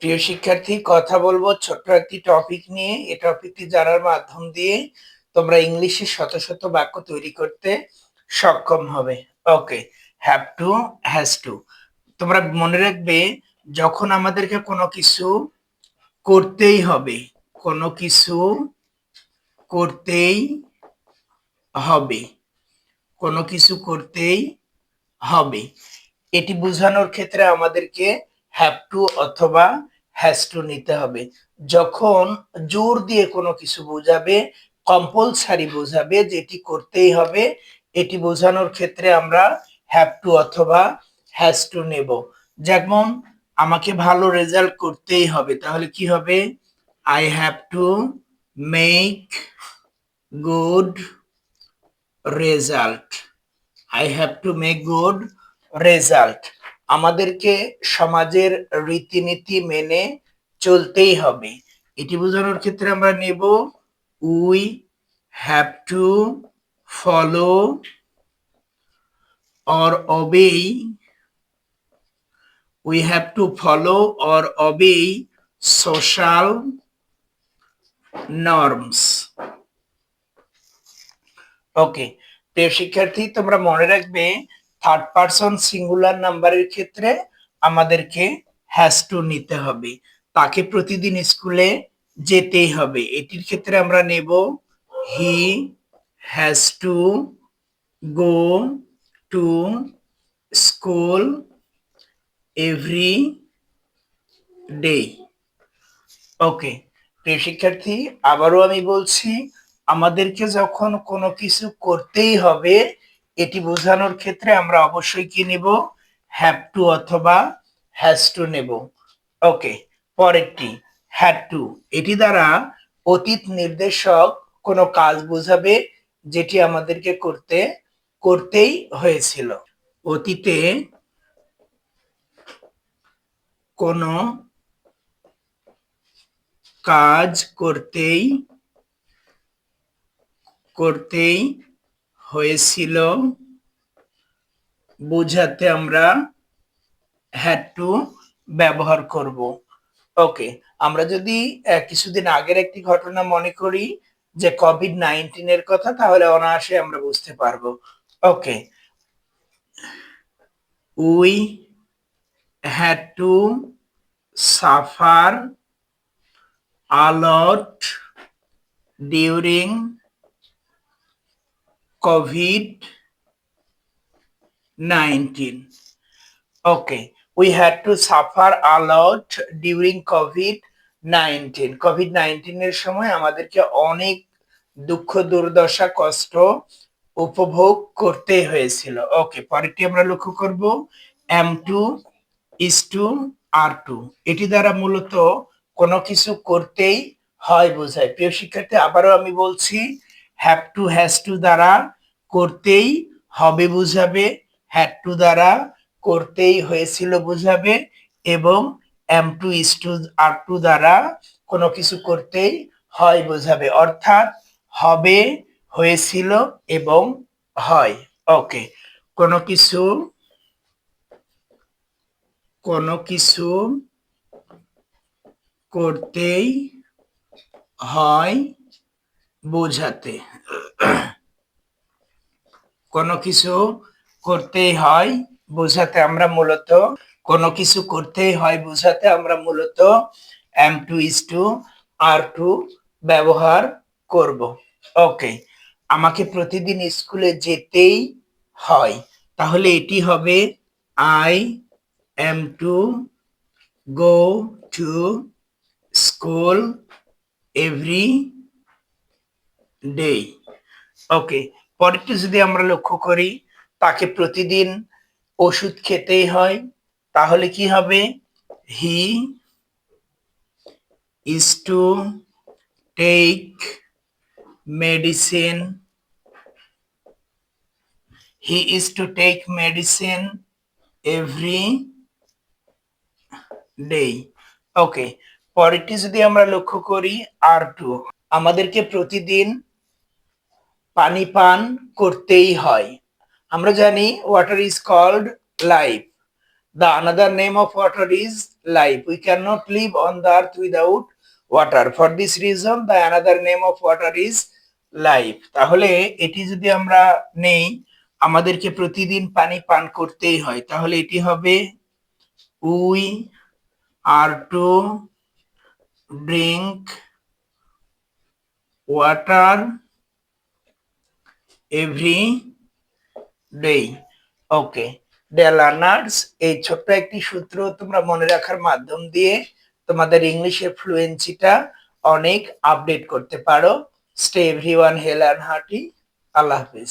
প্রিয় শিক্ষার্থী, কথা বলবো ছোট্ট একটি টপিক নিয়ে। এই টপিকটি জানার মাধ্যম দিয়ে তোমরা ইংলিশে শত শত বাক্য তৈরি করতে সক্ষম হবে। ওকে, হ্যাভ টু, হ্যাজ টু। তোমরা মনে রাখবে, যখন আমাদেরকে কোনো কিছু করতেই হবে, কোনো কিছু করতেই হবে, কোনো কিছু করতেই হবে, এটি বোঝানোর ক্ষেত্রে আমাদেরকে হ্যাভ টু অথবা হ্যাজ টু নিতে হবে। যখন জোর দিয়ে কোনো কিছু বোঝাবে, কম্পালসারি বোঝাবে, যেটি করতেই হবে, এটি বোঝানোর ক্ষেত্রে আমরা হ্যাভ টু অথবা হ্যাজ টু নেব। যেমন আমাকে ভালো রেজাল্ট করতেই হবে, তাহলে কি হবে? I have to make good result. I have to make good result. আমাদেরকে সমাজের রীতিনীতি মেনে চলতেই হবে, এটি বোঝানোর ক্ষেত্রে আমরা নেব we have to follow or obey, we have to follow or obey social norms. ওকে, প্রিয় শিক্ষার্থী, তোমরা মনে রাখবে থার্ড পারসন সিঙ্গুলার নাম্বারের ক্ষেত্রে আমাদেরকে হ্যাজ টু নিতে হবে। তাকে প্রতিদিন স্কুলে যেতেই হবে, এটির ক্ষেত্রে আমরা নেব he has to go to school every day. Okay, প্রিয় শিক্ষার্থী, আবারও আমি বলছি, আমাদেরকে যখন কোনো কিছু করতেই হবে, এটি বোঝানোর ক্ষেত্রে আমরা অবশ্যই কি নেব? হ্যাভ টু অথবা হ্যাজ টু নেব। ওকে, পরেরটি হ্যাড টু। এটি দ্বারা অতীত নির্দেশক কোনো কাজ বোঝাবে যেটি আমাদেরকে করতেই হয়েছিল। অতীতে কোনো কাজ করতেই হয়েছিল বোঝাতে আমরা হ্যাড টু ব্যবহার করব। ওকে, আমরা যদি কিছুদিন আগের একটি ঘটনা মনে করি, যে কোভিড-19 এর কথা, তাহলে অনায়াসে আমরা বুঝতে পারবো। Okay, we had to suffer a lot during COVID-19. Okay, we had to suffer a lot during COVID-19. COVID-19 এর সময় আমাদেরকে অনেক দুঃখ, দুর্দশা, কষ্ট উপভোগ করতে হয়েছিল। ওকে, পরেরটি আমরা লক্ষ্য করব am to, is to, are to। এটি দ্বারা মূলত কোনো কিছু করতেই হয় বোঝায়। প্রিয় শিক্ষার্থী, আবারও আমি বলছি, হ্যাভ টু হ্যাজ টু দ্বারা করতেই হবে বোঝাবে, হ্যাড টু দ্বারা করতেই হয়েছিল বোঝাবে, এবং M two, is two, R two দ্বারা কোনো কিছু করতেই হয় বোঝাবে, অর্থাৎ হবে, হয়েছিল এবং হয়। ওকে, কোনো কিছু করতেই হয় বোঝাতে, কোনো কিছু করতেই হয় বোঝাতে আমরা মূলত কোনো কিছু করতেই হয় বোঝাতে আমরা মূলত M two, is two, R two ব্যবহার করব। ওকে, আমাকে প্রতিদিন স্কুলে যেতেই হয়, তাহলে এটি হবে I am to go to school every day. Okay, পরেরটি যদি আমরা লক্ষ্য করি, তাকে প্রতিদিন ওষুধ খেতেই হয়, তাহলে কি হবে? He is to take medicine, he is to take medicine every day. Okay, পরেরটি যদি আমরা লক্ষ্য করি, আর টু, আমাদেরকে প্রতিদিন পানি পান করতেই হয়। আমরা জানি water is called life, The another name of water is life. We cannot live on the earth without water. For this reason, the another name of water is life. তাহলে এটি যদি আমরা নেই, আমাদেরকে প্রতিদিন পানি পান করতেই হয়, তাহলে এটি হবে we are to drink water every day. Okay dear learners, এই ছোট্ট একটি সূত্র তোমরা মনে রাখার মাধ্যম দিয়ে তোমাদের ইংলিশের ফ্লুয়েন্সিটা অনেক আপডেট করতে পারো। Stay everyone hale and hearty. আল্লাহ হাফিজ।